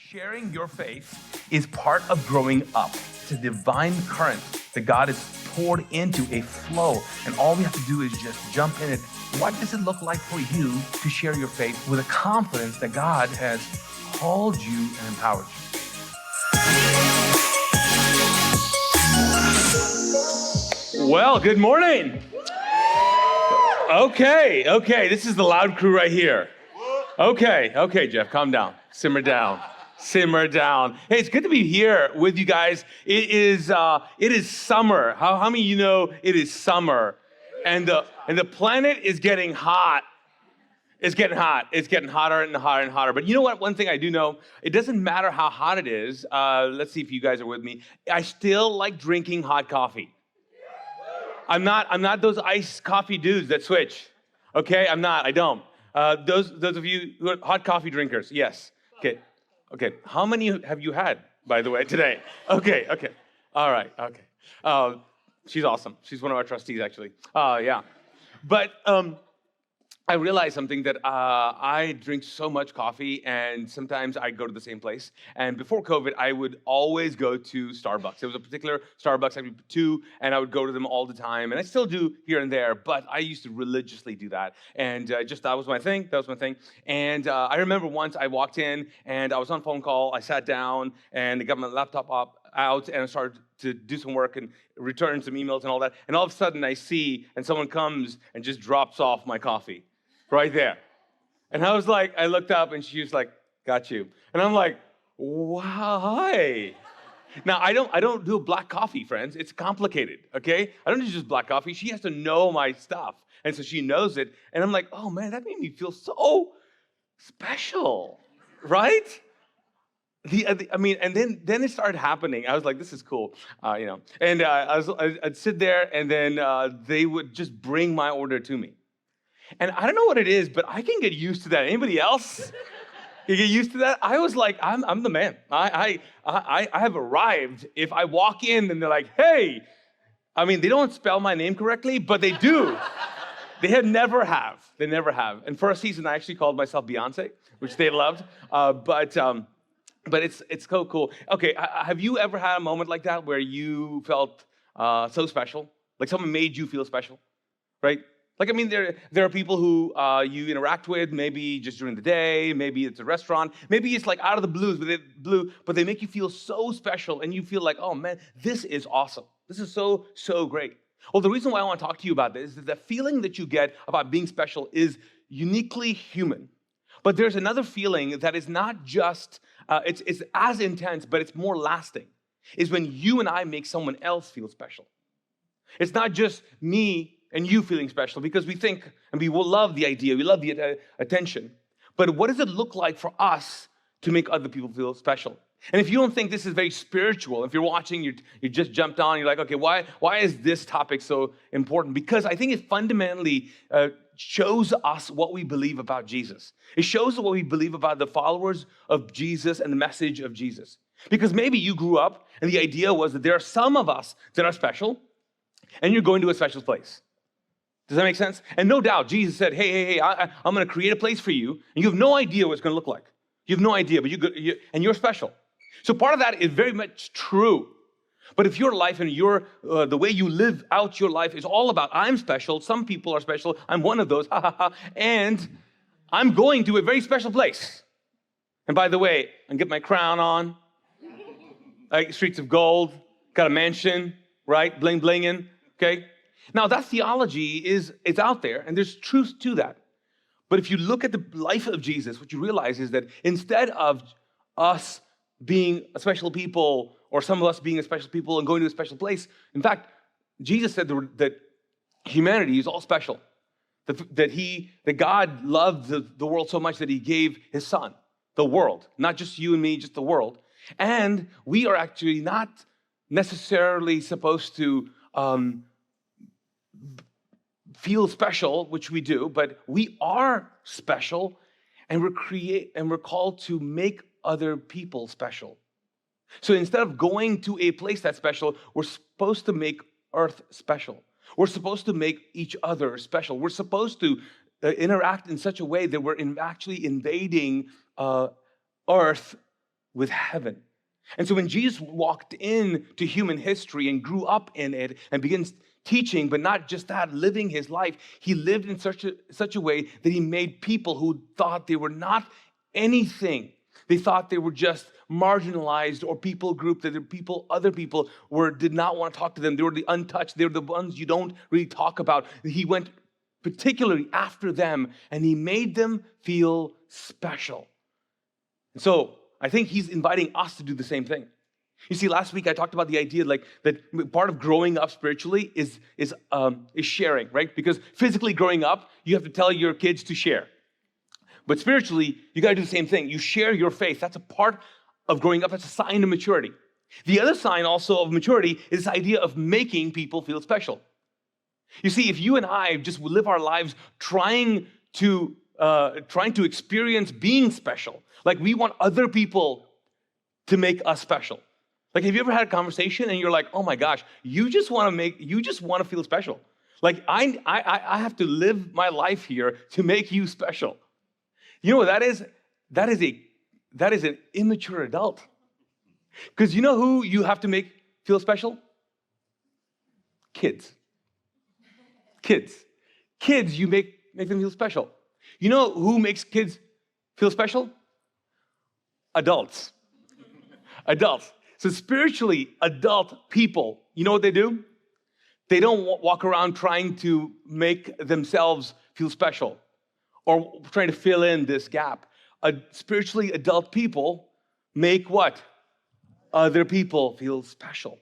Sharing your faith is part of growing up. It's a divine current that God has poured into a flow, and all we have to do is just jump in it. What does it look like for you to share your faith with a confidence that God has called you and empowered you? Well, good morning. Okay, this is the loud crew right here. Okay, Jeff, calm down. Simmer down. Hey, it's good to be here with you guys. It is summer. How many of you know it is summer? And the planet is getting hot. It's getting hot. It's getting hotter and hotter and hotter. But you know what? One thing I do know, it doesn't matter how hot it is. Let's see if you guys are with me. I still like drinking hot coffee. I'm not those iced coffee dudes that switch. Okay, I'm not. I don't. Those of you who are hot coffee drinkers, yes. Okay. How many have you had, by the way, today? Okay. All right. Okay. She's awesome. She's one of our trustees, actually. Yeah. But I realized something that I drink so much coffee, and sometimes I go to the same place. And before COVID, I would always go to Starbucks. There was a particular Starbucks, I would two, and I would go to them all the time. And I still do here and there, but I used to religiously do that. And that was my thing. And I remember once I walked in, and I was on a phone call. I sat down, and I got my laptop out, and I started to do some work and return some emails and all that. And all of a sudden, I see, and someone comes and just drops off my coffee. Right there. And I was like, I looked up and she was like, got you. And I'm like, why? Now, I don't do black coffee, friends. It's complicated, okay? I don't do just black coffee. She has to know my stuff. And so she knows it. And I'm like, oh man, that made me feel so special, right? And then it started happening. I was like, this is cool, And I'd sit there and then they would just bring my order to me. And I don't know what it is, but I can get used to that. Anybody else? You get used to that? I was like, I'm the man. I have arrived. If I walk in and they're like, hey, they don't spell my name correctly, but they do. They never have. And for a season, I actually called myself Beyonce, which they loved. But it's so cool. Okay, have you ever had a moment like that where you felt so special? Like someone made you feel special, right? There are people who you interact with, maybe just during the day, maybe it's a restaurant, maybe it's like out of the blue, but they make you feel so special, and you feel like, oh man, this is awesome. This is so great. Well, the reason why I want to talk to you about this is that the feeling that you get about being special is uniquely human. But there's another feeling that is not just, it's as intense, but it's more lasting, is when you and I make someone else feel special. It's not just me and you feeling special, because we think, and we will love the idea, we love the attention. But what does it look like for us to make other people feel special? And if you don't think this is very spiritual, if you're watching, you just jumped on, you're like, okay, why is this topic so important? Because I think it fundamentally shows us what we believe about Jesus. It shows what we believe about the followers of Jesus and the message of Jesus. Because maybe you grew up, and the idea was that there are some of us that are special, and you're going to a special place. Does that make sense? And no doubt, Jesus said, hey, I'm going to create a place for you, and you have no idea what it's going to look like. You have no idea, but you're special. So part of that is very much true. But if your life and the way you live out your life is all about, I'm special, some people are special, I'm one of those, and I'm going to a very special place. And by the way, I can get my crown on, like streets of gold, got a mansion, right, bling-blinging, okay? Now, that theology is out there, and there's truth to that. But if you look at the life of Jesus, what you realize is that instead of us being a special people, or some of us being a special people and going to a special place, in fact, Jesus said that humanity is all special. That God loved the world so much that he gave his son, the world, not just you and me, just the world. And we are actually not necessarily supposed to feel special, which we do, but we are special, and we're called to make other people special. So instead of going to a place that's special, we're supposed to make earth special. We're supposed to make each other special. We're supposed to interact in such a way that we're actually invading earth with heaven. And so when Jesus walked into human history and grew up in it and begins teaching, but not just that, living his life, he lived in such a way that he made people who thought they were not anything. They thought they were just marginalized or people group that other people did not want to talk to them. They were the untouched. They were the ones you don't really talk about. He went particularly after them and he made them feel special. And so I think he's inviting us to do the same thing. You see, last week I talked about the idea that part of growing up spiritually is sharing, right? Because physically growing up, you have to tell your kids to share. But spiritually, you got to do the same thing. You share your faith. That's a part of growing up. That's a sign of maturity. The other sign also of maturity is this idea of making people feel special. You see, if you and I just live our lives trying to experience being special, like we want other people to make us special. Like, have you ever had a conversation and you're like, oh my gosh, you just want to feel special. Like, I have to live my life here to make you special. You know what that is? That is an immature adult. Because you know who you have to make feel special? Kids. Kids, you make them feel special. You know who makes kids feel special? Adults. So spiritually, adult people, you know what they do? They don't walk around trying to make themselves feel special or trying to fill in this gap. Spiritually adult people make what? Other people feel special.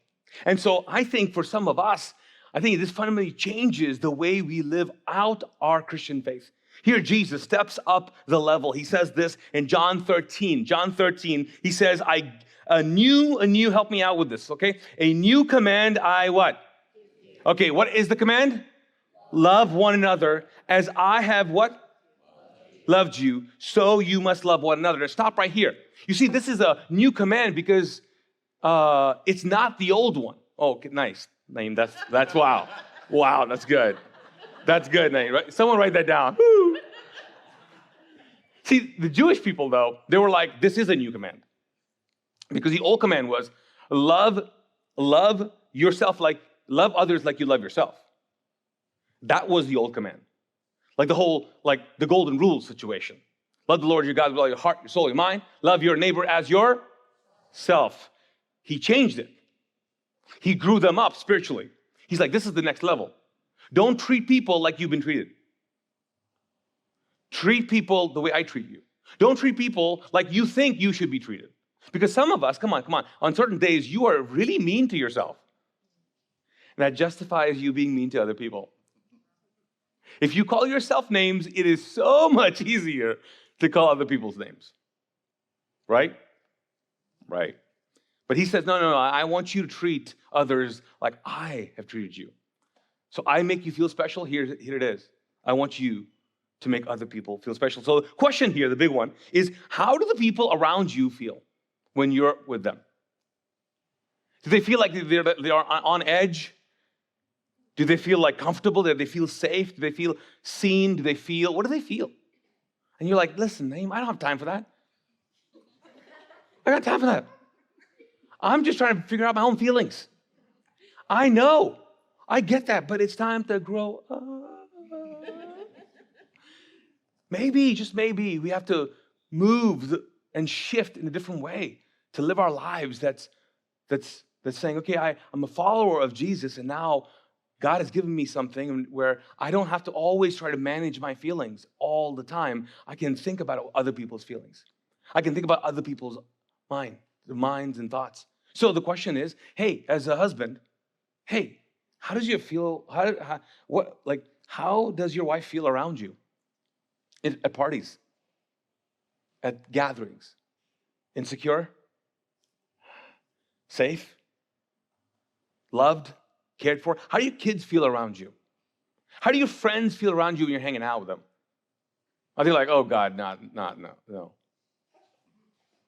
And so I think for some of us, I think this fundamentally changes the way we live out our Christian faith. Here, Jesus steps up the level. He says this in John 13. John 13, he says, a new, help me out with this, okay? A new command I what? Okay, what is the command? Love one another as I have what? Loved you, so you must love one another. Now stop right here. You see, this is a new command because it's not the old one. Oh, nice, Naeem. That's wow. Wow, that's good. That's good, Naeem. Right? Someone write that down. Woo. See, the Jewish people, though, they were like, this is a new command. Because the old command was love yourself love others like you love yourself. That was the old command. Like the golden rule situation. Love the Lord your God with all your heart, your soul, your mind. Love your neighbor as yourself. He changed it. He grew them up spiritually. He's like, this is the next level. Don't treat people like you've been treated. Treat people the way I treat you. Don't treat people like you think you should be treated. Because some of us, come on certain days, you are really mean to yourself. And that justifies you being mean to other people. If you call yourself names, it is so much easier to call other people's names. Right? Right. But he says, no, I want you to treat others like I have treated you. So I make you feel special. Here it is. I want you to make other people feel special. So the question here, the big one, is how do the people around you feel when you're with them? Do they feel like they are on edge? Do they feel like comfortable? Do they feel safe? Do they feel seen? What do they feel? And you're like, listen, Naeem, I don't have time for that. I got time for that. I'm just trying to figure out my own feelings. I know. I get that, but it's time to grow up. Maybe, just maybe, we have to move and shift in a different way to live our lives that's saying, okay, I'm a follower of Jesus, and now God has given me something where I don't have to always try to manage my feelings all the time. I can think about other people's feelings. I can think about other people's minds and thoughts. So the question is, hey, as a husband, hey, how does you feel? How does your wife feel around you? At parties, at gatherings, insecure, safe, loved, cared for? How do your kids feel around you? How do your friends feel around you when you're hanging out with them? Are they like, oh God, no?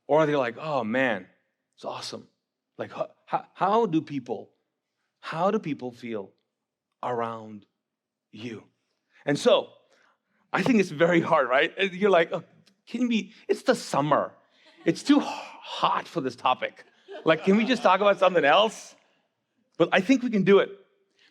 Or are they like, oh man, it's awesome? Like, how do people feel around you? And so, I think it's very hard, right? You're like, oh, it's the summer. It's too hot for this topic. Like, can we just talk about something else? But I think we can do it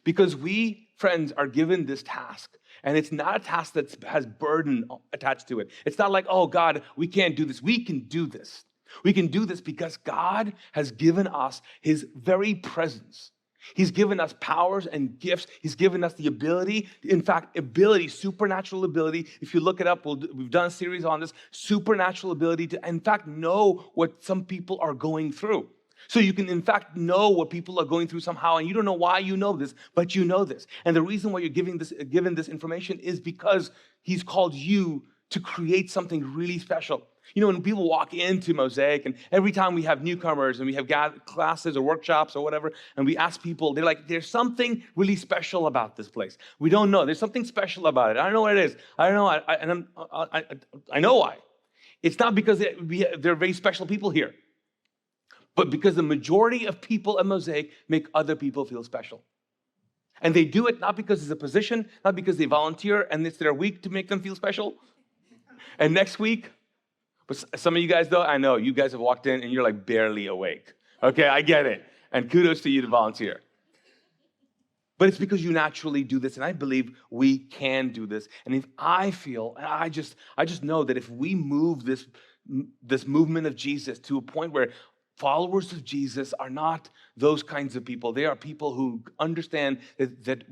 because we, friends, are given this task. And it's not a task that has burden attached to it. It's not like, oh, God, we can't do this. We can do this. We can do this because God has given us his very presence. He's given us powers and gifts. He's given us the ability, in fact, supernatural ability. If you look it up, we've done a series on this, supernatural ability to, in fact, know what some people are going through. So you can, in fact, know what people are going through somehow, and you don't know why you know this, but you know this. And the reason why you're given this information is because he's called you to create something really special. You know, when people walk into Mosaic, and every time we have newcomers and we have classes or workshops or whatever, and we ask people, they're like, there's something really special about this place. We don't know. There's something special about it. I don't know what it is. I don't know. I know why. It's not because they're very special people here, but because the majority of people at Mosaic make other people feel special. And they do it not because it's a position, not because they volunteer and it's their week to make them feel special. And next week, but some of you guys, though, I know you guys have walked in and you're like barely awake. Okay, I get it. And kudos to you to volunteer. But it's because you naturally do this, and I believe we can do this. And if I feel, and I just know that if we move this movement of Jesus to a point where followers of Jesus are not those kinds of people. They are people who understand that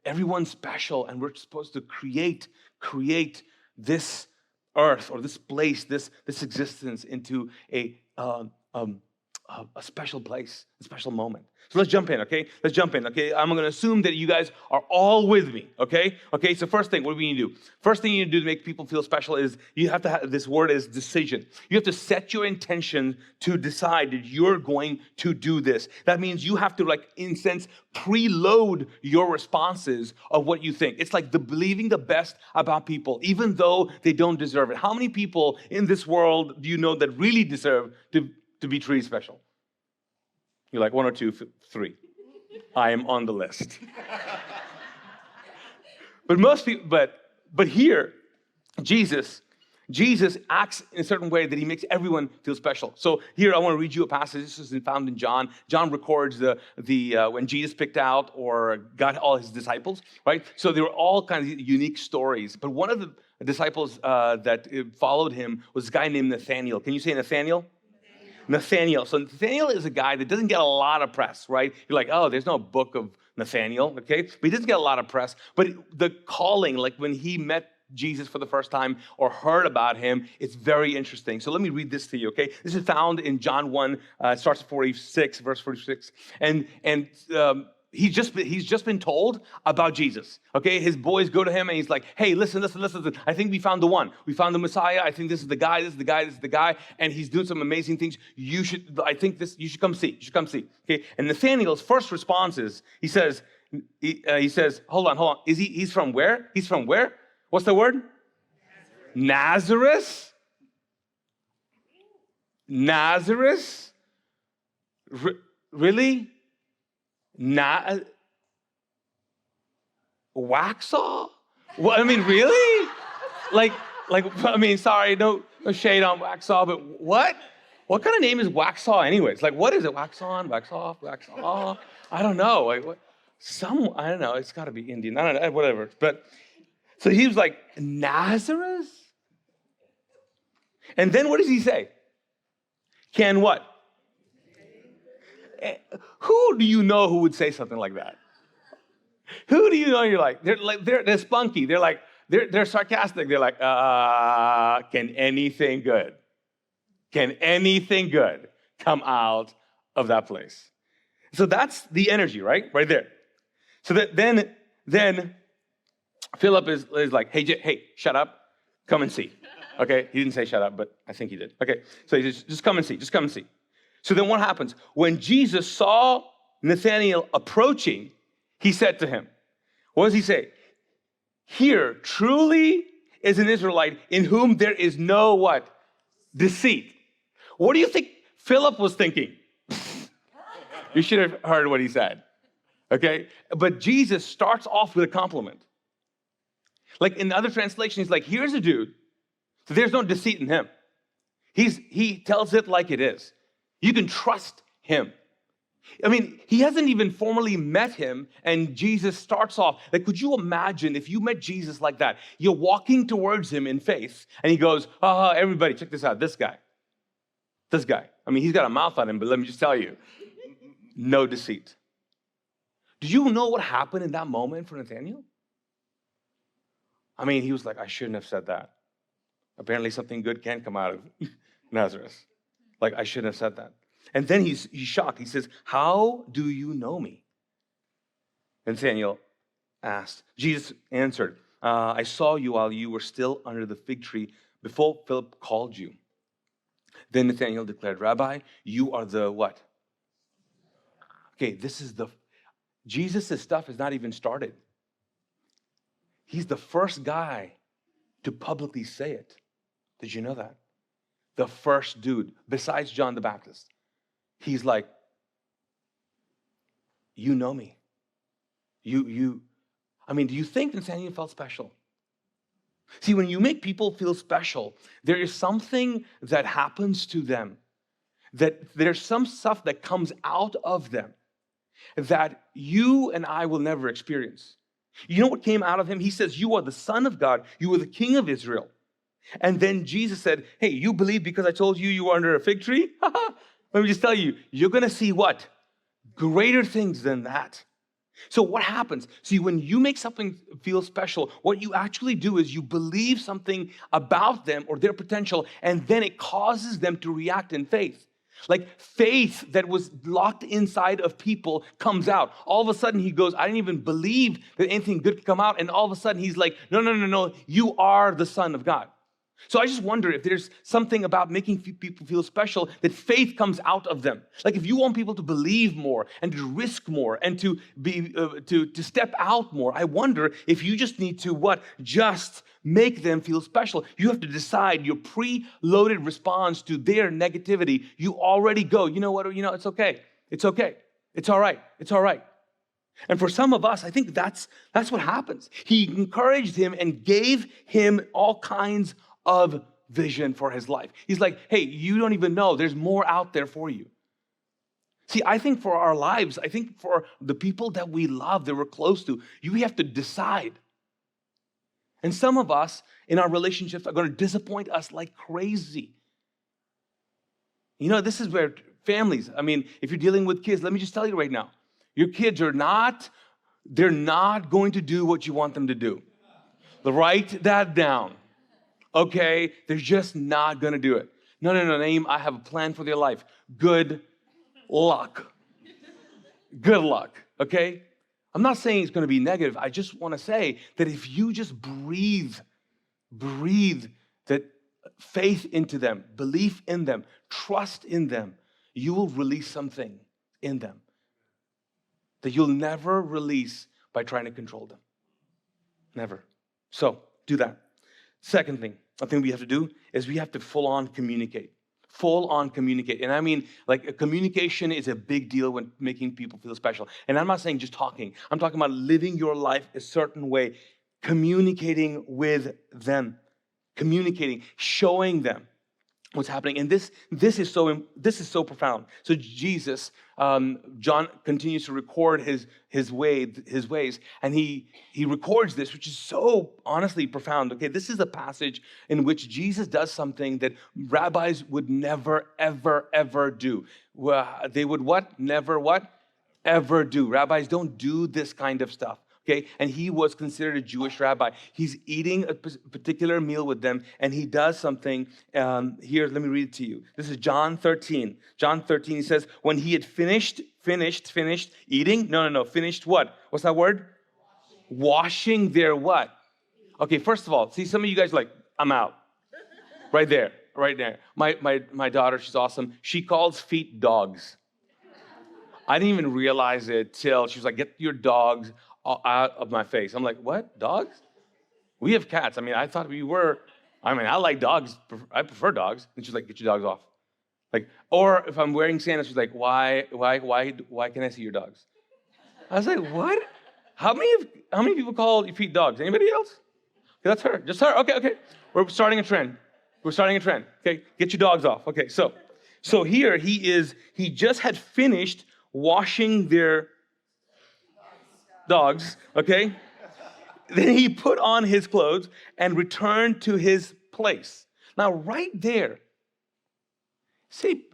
everyone's special, and we're supposed to create this earth or this place, this existence into a special place, a special moment. So let's jump in, okay? Let's jump in, okay? I'm going to assume that you guys are all with me, okay? Okay, so first thing, what do we need to do? First thing you need to do to make people feel special is you have to have, this word is decision. You have to set your intention to decide that you're going to do this. That means you have to, like, in a sense, preload your responses of what you think. It's like believing the best about people, even though they don't deserve it. How many people in this world do you know that really deserve to be treated special? You're like 1 or 2, 3. I am on the list. But most people, but here, Jesus acts in a certain way that he makes everyone feel special. So here I want to read you a passage. This is found in John. John records the when Jesus picked out or got all his disciples, right? So there were all kinds of unique stories. But one of the disciples that followed him was a guy named Nathaniel. Can you say Nathaniel? Nathaniel. So Nathaniel is a guy that doesn't get a lot of press, right? You're like, oh, there's no book of Nathaniel, okay? But he doesn't get a lot of press. But the calling, like when he met Jesus for the first time or heard about him, it's very interesting. So let me read this to you, okay? This is found in John 1, starts at 46, verse 46. And he's just been told about Jesus, okay? His boys go to him and he's like, hey, listen. I think we found the one. We found the Messiah. I think this is the guy, and he's doing some amazing things. You should come see. Okay? And Nathaniel's first response is, he says, hold on. He's from where? He's from where? What's the word? Nazareth? Really? Waxhaw? Well, I mean, really? Like, I mean, sorry, no shade on Waxhaw, but what? What kind of name is Waxhaw anyways? Like, what is it? Waxon, Waxhaw? I don't know. Like, what? I don't know. It's got to be Indian. I don't know. Whatever. But so he was like, Nazareth? And then what does he say? Can what? Who do you know who would say something like that? Who do you know? You're like, they're spunky. They're sarcastic. They're like, can anything good come out of that place? So that's the energy, right? Right there. So that then Philip is like, hey, shut up, come and see. Okay, he didn't say shut up, but I think he did. Okay, so he says, just come and see. So then what happens? When Jesus saw Nathanael approaching, he said to him, what does he say? Here truly is an Israelite in whom there is no what? Deceit. What do you think Philip was thinking? You should have heard what he said. Okay? But Jesus starts off with a compliment. Like in other translations, he's like, here's a dude So there's no deceit in him. He tells it like it is. You can trust him. I mean, he hasn't even formally met him, and Jesus starts off. Like, could you imagine if you met Jesus like that? You're walking towards him in faith, and he goes, everybody, check this out. This guy. I mean, he's got a mouth on him, but let me just tell you, no deceit. Do you know what happened in that moment for Nathanael? I mean, he was like, I shouldn't have said that. Apparently something good can come out of Nazareth. Like, I shouldn't have said that. And then he's shocked. He says, how do you know me? Nathanael asked. Jesus answered, I saw you while you were still under the fig tree before Philip called you. Then Nathanael declared, Rabbi, you are the what? Okay, Jesus' stuff has not even started. He's the first guy to publicly say it. Did you know that? The first dude, besides John the Baptist. He's like, you know me. I mean, do you think Nathanael felt special? See, when you make people feel special, there is something that happens to them, that there's some stuff that comes out of them that you and I will never experience. You know what came out of him? He says, you are the Son of God. You are the King of Israel. And then Jesus said, hey, you believe because I told you were under a fig tree? Let me just tell you, you're going to see what? Greater things than that. So what happens? See, when you make something feel special, what you actually do is you believe something about them or their potential, and then it causes them to react in faith. Like faith that was locked inside of people comes out. All of a sudden he goes, I didn't even believe that anything good could come out. And all of a sudden he's like, no, you are the Son of God. So I just wonder if there's something about making people feel special that faith comes out of them. Like if you want people to believe more and to risk more and to be to step out more, I wonder if you just need to what? Just make them feel special. You have to decide your pre-loaded response to their negativity. You already go, you know what? It's okay. It's okay. It's all right. It's all right. And for some of us, I think that's what happens. He encouraged him and gave him all kinds of vision for his life. He's like, hey, you don't even know. There's more out there for you. See, I think for our lives, I think for the people that we love, that we're close to, you have to decide. And some of us in our relationships are going to disappoint us like crazy. You know, this is where families, I mean, if you're dealing with kids, let me just tell you right now, your kids they're not going to do what you want them to do. Write that down. Okay, they're just not going to do it. No, Naeem, I have a plan for their life. Good luck. Good luck, okay? I'm not saying it's going to be negative. I just want to say that if you just breathe that faith into them, belief in them, trust in them, you will release something in them that you'll never release by trying to control them. Never. So, do that. Second thing, I think we have to do is we have to full on communicate. And I mean, like communication is a big deal when making people feel special. And I'm not saying just talking. I'm talking about living your life a certain way, communicating with them, showing them what's happening. And this is so profound. So Jesus, John continues to record his ways, and he records this, which is so honestly profound. Okay, this is a passage in which Jesus does something that rabbis would never, ever do. They would what? Never what? Ever do. Rabbis don't do this kind of stuff. Okay, and he was considered a Jewish rabbi. He's eating a particular meal with them, and he does something. Here, let me read it to you. This is John 13. John 13, he says, when he had finished eating? No, finished what? What's that word? Washing their what? Okay, first of all, see, some of you guys are like, I'm out. Right there. My daughter, she's awesome. She calls feet dogs. I didn't even realize it till she was like, get your dogs out of my face. I'm like, what? Dogs? We have cats. I mean, I thought we were, I like dogs. I prefer dogs. And she's like, get your dogs off. Like, or if I'm wearing sandals, she's like, why can't I see your dogs? I was like, what? How many people call your feet dogs? Anybody else? Okay, that's her. Just her. Okay. We're starting a trend. We're starting a trend. Okay, get your dogs off. Okay, so here he just had finished washing their dogs, okay? Then he put on his clothes and returned to his place. Now, right there, see,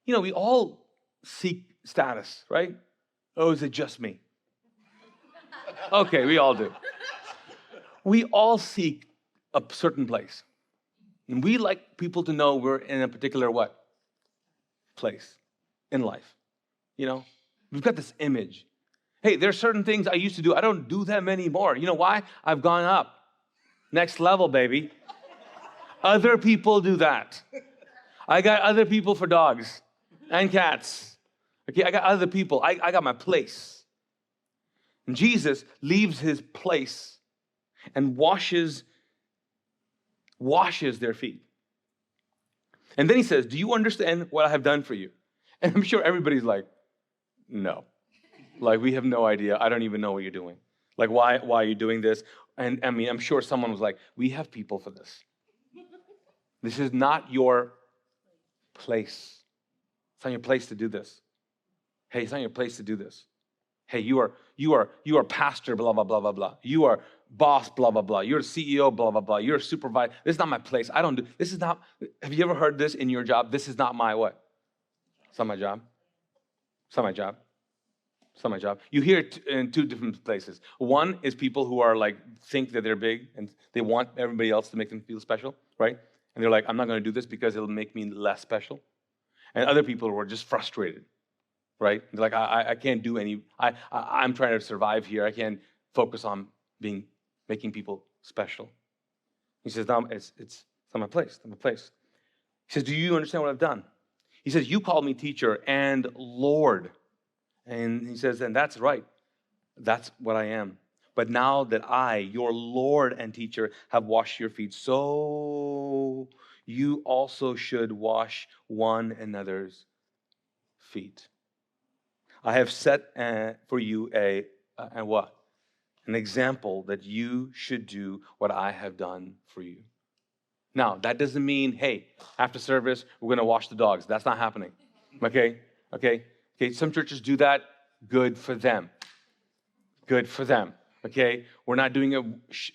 we all seek status, right? Oh, is it just me? Okay, we all do. We all seek a certain place. And we like people to know we're in a particular what? Place in life. We've got this image. Hey, there's certain things I used to do. I don't do them anymore. You know why? I've gone up. Next level, baby. Other people do that. I got other people for dogs and cats. Okay, I got other people. I got my place. And Jesus leaves his place and washes their feet. And then he says, do you understand what I have done for you? And I'm sure everybody's like, no. Like, we have no idea. I don't even know what you're doing. Like, why are you doing this? And I mean, I'm sure someone was like, we have people for this. This is not your place. It's not your place to do this. Hey, it's not your place to do this. Hey, you are pastor, blah, blah, blah, blah, blah. You are boss, blah, blah, blah. You're a CEO, blah, blah, blah. You're a supervisor. This is not my place. This is not, have you ever heard this in your job? This is not my what? It's not my job. It's not my job. It's not my job. You hear it in two different places. One is people who are like, think that they're big and they want everybody else to make them feel special, right? And they're like, I'm not going to do this because it'll make me less special. And other people who are just frustrated, right? They're like, I can't do I'm trying to survive here. I can't focus on making people special. He says, no, it's not my place. It's not my place. He says, do you understand what I've done? He says, you called me teacher and Lord. And he says, and that's right. That's what I am. But now that I, your Lord and teacher, have washed your feet, so you also should wash one another's feet. I have set for you what? An example that you should do what I have done for you. Now, that doesn't mean, hey, after service, we're going to wash the dogs. That's not happening. Okay? Some churches do that. Good for them. Good for them. Okay? We're not doing a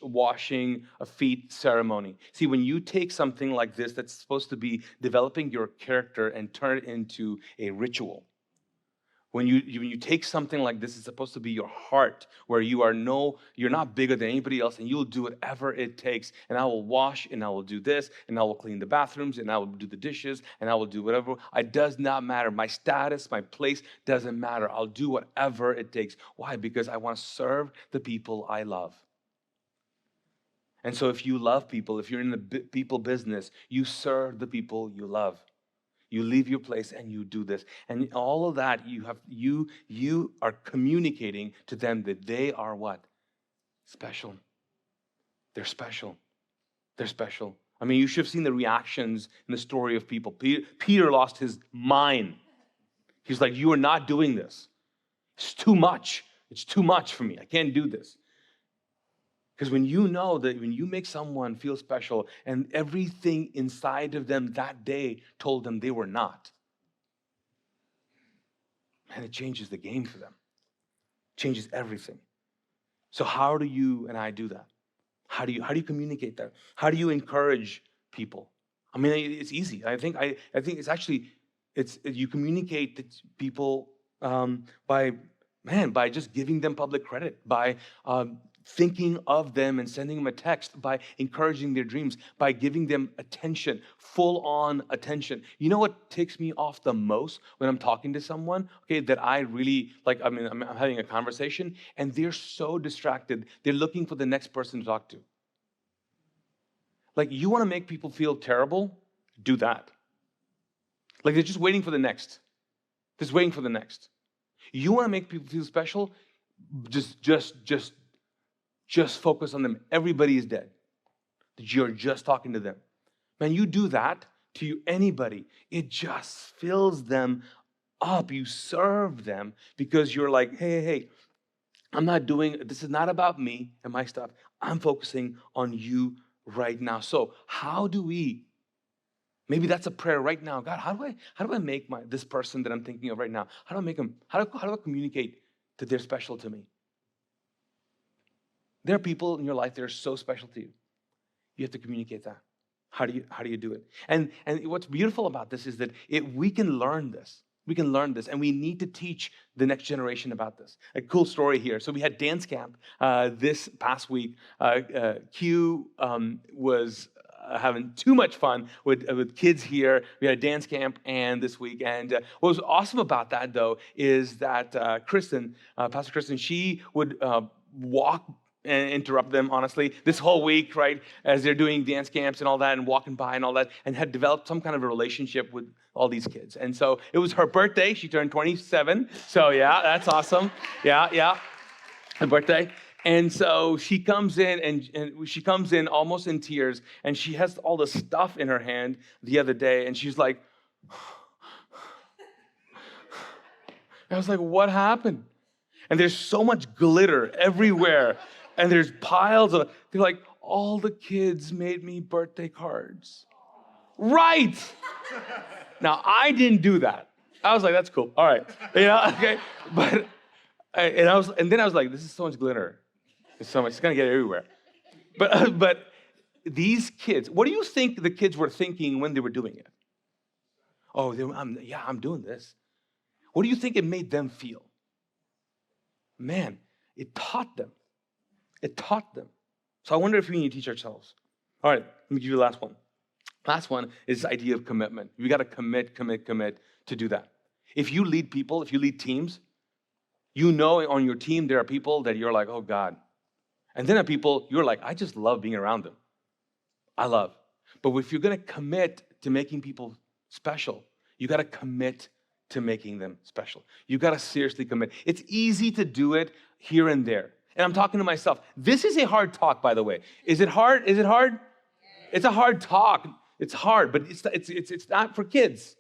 washing of feet ceremony. See, when you take something like this that's supposed to be developing your character and turn it into a ritual, when you take something like this, it's supposed to be your heart, where you're not bigger than anybody else, and you'll do whatever it takes. And I will wash, and I will do this, and I will clean the bathrooms, and I will do the dishes, and I will do whatever. It does not matter. My status, my place doesn't matter. I'll do whatever it takes. Why? Because I want to serve the people I love. And so if you love people, if you're in the people business, you serve the people you love. You leave your place and you do this. And all of that, you are communicating to them that they are what? Special. They're special. They're special. I mean, you should have seen the reactions in the story of people. Peter lost his mind. He's like, you are not doing this. It's too much. It's too much for me. I can't do this. Because when you know that when you make someone feel special and everything inside of them that day told them they were not, man, it changes the game for them. It changes everything. So how do you and I do that? How do you communicate that? How do you encourage people? I mean, it's easy. I think it's actually you communicate to people by just giving them public credit, by thinking of them and sending them a text, by encouraging their dreams, by giving them attention, full-on attention. You know what takes me off the most when I'm talking to someone, okay, that I really, like, I mean, I'm having a conversation, and they're so distracted, they're looking for the next person to talk to. Like, you want to make people feel terrible? Do that. Like, they're just waiting for the next. Just waiting for the next. You want to make people feel special? Just focus on them. Everybody is dead. You're just talking to them. Man, you do that to anybody. It just fills them up. You serve them because you're like, hey, this is not about me and my stuff. I'm focusing on you right now. So how do we, maybe that's a prayer right now. God, how do I make this person that I'm thinking of right now, how do I make them, how do I communicate that they're special to me? There are people in your life that are so special to you. You have to communicate that. How do you do it? And what's beautiful about this is that we can learn this. We can learn this, and we need to teach the next generation about this. A cool story here. So we had dance camp this past week. Q was having too much fun with kids here. We had a dance camp and this week. And what was awesome about that, though, is that Pastor Kristen, she would walk and interrupt them, honestly, this whole week, right, as they're doing dance camps and all that and walking by and all that, and had developed some kind of a relationship with all these kids. And so it was her birthday. She turned 27. So, yeah, that's awesome. Yeah, her birthday. And so she comes in, and she comes in almost in tears, and she has all the stuff in her hand the other day, and she's like, I was like, what happened? And there's so much glitter everywhere. And there's piles of, they're like, all the kids made me birthday cards. Right. Now, I didn't do that. I was like, that's cool. All right. Okay. But, and then I was like, this is so much glitter. It's going to get everywhere. But these kids, what do you think the kids were thinking when they were doing it? Oh, I'm doing this. What do you think it made them feel? Man, it taught them. It taught them. So I wonder if we need to teach ourselves. All right, let me give you the last one. Last one is this idea of commitment. You got to commit to do that. If you lead people, if you lead teams, you know on your team there are people that you're like, oh God. And then there are people you're like, I just love being around them. I love. But if you're going to commit to making people special, you got to commit to making them special. You got to seriously commit. It's easy to do it here and there. And I'm talking to myself. This is a hard talk, by the way. Is it hard? Is it hard? It's a hard talk. It's hard, but it's not for kids.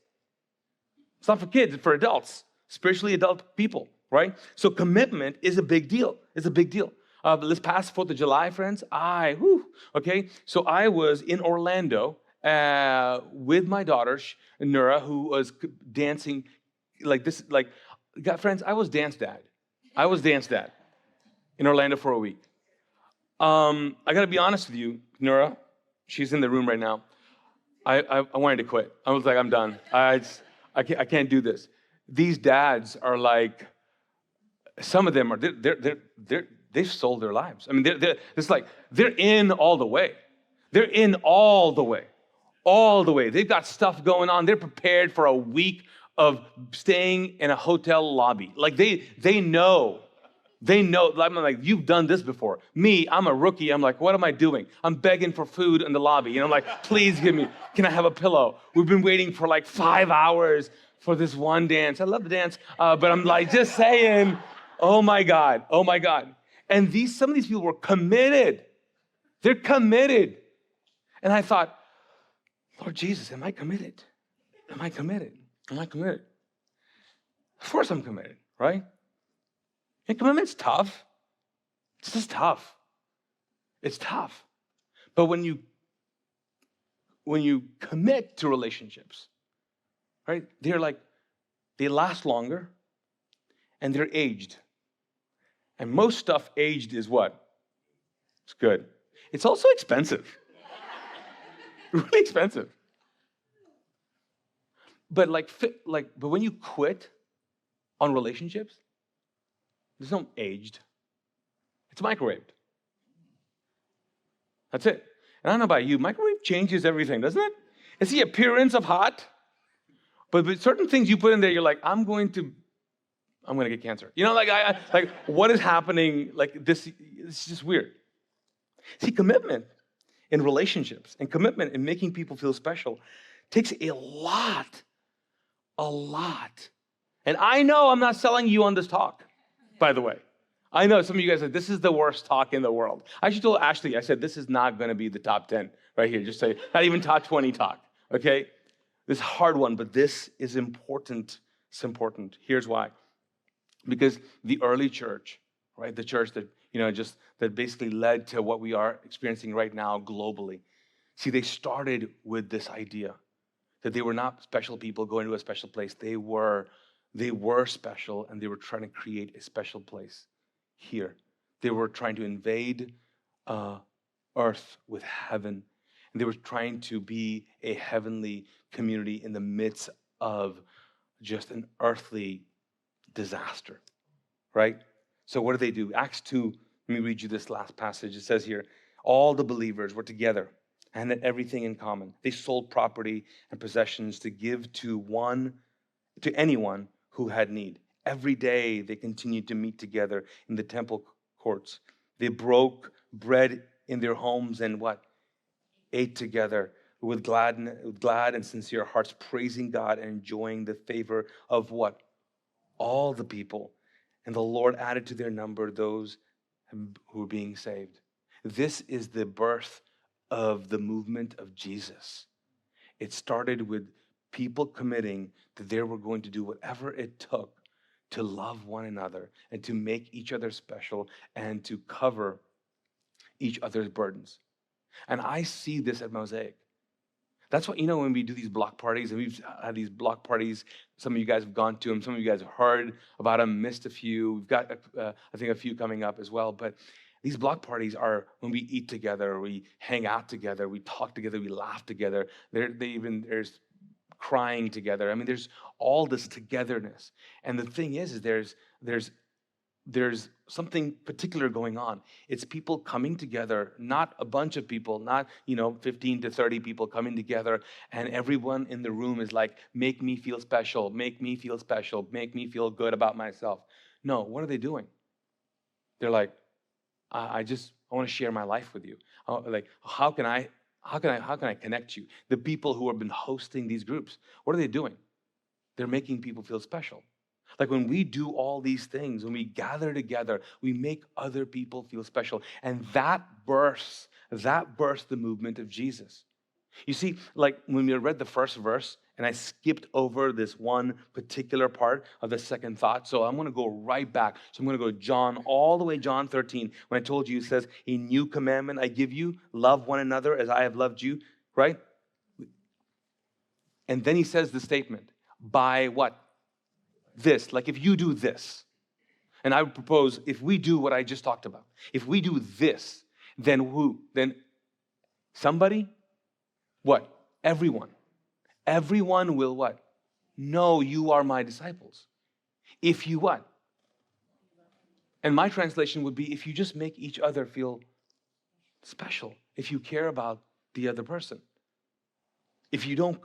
It's not for kids, it's for adults, spiritually adult people, right? So commitment is a big deal. It's a big deal. This past 4th of July, friends, so I was in Orlando with my daughter, Nura, who was dancing like this, friends, I was dance dad. In Orlando for a week. I got to be honest with you, Nura, she's in the room right now. I wanted to quit. I was like, I'm done. I can't do this. These dads are like, some of them are, they've sold their lives. I mean, they're in all the way. They're in all the way. All the way. They've got stuff going on. They're prepared for a week of staying in a hotel lobby. Like they know. I'm like, you've done this before. Me, I'm a rookie. I'm like, what am I doing? I'm begging for food in the lobby. I'm like, please can I have a pillow? We've been waiting for like 5 hours for this one dance. I love the dance, but I'm like, just saying, oh my God. And some of these people were committed. They're committed. And I thought, Lord Jesus, am I committed? Of course I'm committed, right? And commitment's tough. It's just tough. It's tough. But when you commit to relationships, right, they last longer and they're aged. And most stuff aged is what? It's good. It's also expensive. Really expensive. But but when you quit on relationships, there's no aged. It's microwaved. That's it. And I don't know about you, microwave changes everything, doesn't it? It's the appearance of hot, but with certain things you put in there, you're like, I'm going to get cancer. What is happening? Like this, it's just weird. See, commitment in relationships and commitment in making people feel special takes a lot. And I know I'm not selling you on this talk, by the way. I know some of you guys said, this is the worst talk in the world. I actually told Ashley, I said, this is not going to be the top 10 right here. Just say, not even top 20 talk, okay? This is a hard one, but this is important. It's important. Here's why. Because the early church, right, the church that just that basically led to what we are experiencing right now globally. See, they started with this idea that they were not special people going to a special place. They were special, and they were trying to create a special place here. They were trying to invade uh, earth with heaven, and they were trying to be a heavenly community in the midst of just an earthly disaster, right? So what do they do? Acts 2, let me read you this last passage. It says here, all the believers were together and had everything in common. They sold property and possessions to give to anyone who had need. Every day they continued to meet together in the temple courts. They broke bread in their homes and what? Ate together with glad and sincere hearts, praising God and enjoying the favor of what? All the people. And the Lord added to their number those who were being saved. This is the birth of the movement of Jesus. It started with people committing that they were going to do whatever it took to love one another and to make each other special and to cover each other's burdens. And I see this at Mosaic. That's what, when we do these block parties, and we've had these block parties, some of you guys have gone to them, some of you guys have heard about them, missed a few. We've got, I think, a few coming up as well. But these block parties are when we eat together, we hang out together, we talk together, we laugh together. There's crying together. I mean, there's all this togetherness. And the thing is there's something particular going on. It's people coming together, not a bunch of people, not 15 to 30 people coming together, and everyone in the room is like, make me feel special, make me feel special, make me feel good about myself. No, what are they doing? They're like, I want to share my life with you. Like, how can I connect you? The people who have been hosting these groups, what are they doing? They're making people feel special. Like when we do all these things, when we gather together, we make other people feel special. And that births the movement of Jesus. You see, like when we read the first verse, and I skipped over this one particular part of the second thought, so I'm going to go right back. So I'm going to go all the way John 13. When I told you, it says, a new commandment I give you, love one another as I have loved you, right? And then he says the statement, by what? This, like if you do this, and I would propose if we do what I just talked about, if we do this, then who? Then somebody? What? Everyone. Everyone will what? Know you are my disciples. If you what? And my translation would be if you just make each other feel special, if you care about the other person. If you don't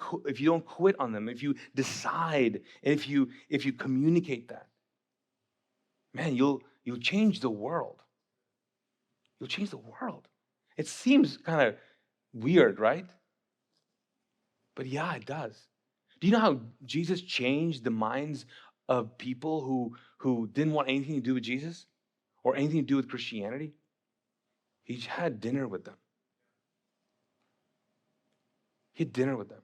quit on them, if you decide, and if you communicate that, man, you'll change the world. You'll change the world. It seems kind of weird, right? But yeah, it does. Do you know how Jesus changed the minds of people who didn't want anything to do with Jesus or anything to do with Christianity? He had dinner with them. He had dinner with them.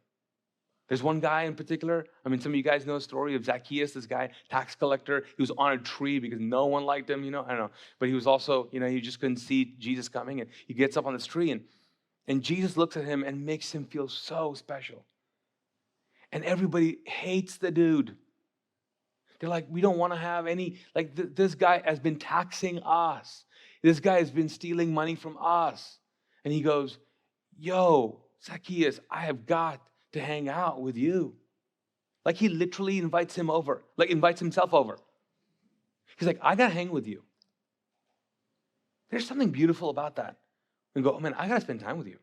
There's one guy in particular, some of you guys know the story of Zacchaeus, this guy, tax collector. He was on a tree because no one liked him, I don't know. But he was also, he just couldn't see Jesus coming. And he gets up on this tree and Jesus looks at him and makes him feel so special. And everybody hates the dude. They're like, we don't want to have any, like this guy has been taxing us. This guy has been stealing money from us. And he goes, yo, Zacchaeus, I have got to hang out with you. Like he literally invites himself over. He's like, I got to hang with you. There's something beautiful about that. And go, oh man, I got to spend time with you.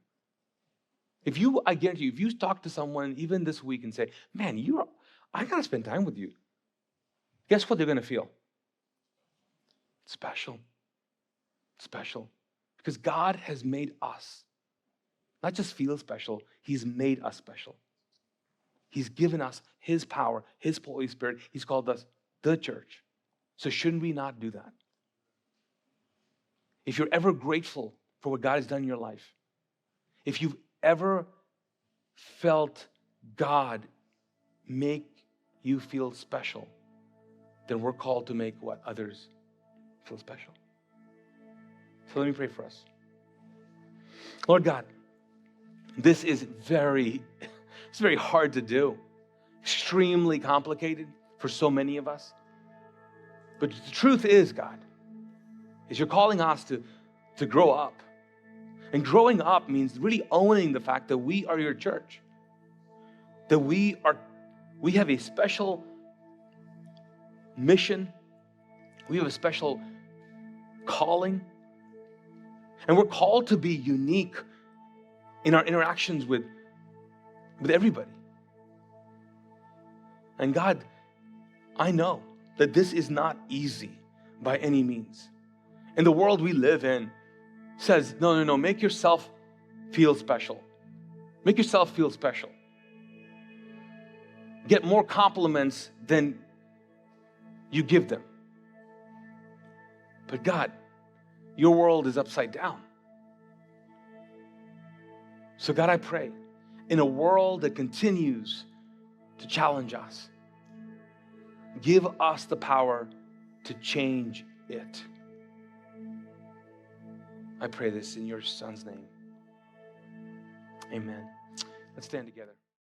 I guarantee you, if you talk to someone even this week and say, man, I got to spend time with you. Guess what they're going to feel? Special. Special. Because God has made us not just feel special, he's made us special. He's given us his power, his Holy Spirit. He's called us the church. So shouldn't we not do that? If you're ever grateful for what God has done in your life, if you've ever felt God make you feel special, then we're called to make what? Others feel special. So let me pray for us. Lord God, this is very hard to do. Extremely complicated for so many of us. But the truth is, God, is you're calling us to grow up. And growing up means really owning the fact that we are your church. That we have a special mission. We have a special calling. And we're called to be unique in our interactions with everybody. And God, I know that this is not easy by any means. And the world we live in says, no, make yourself feel special. Make yourself feel special. Get more compliments than you give them. But God, your world is upside down. So God, I pray, in a world that continues to challenge us, give us the power to change it. I pray this in your Son's name. Amen. Let's stand together.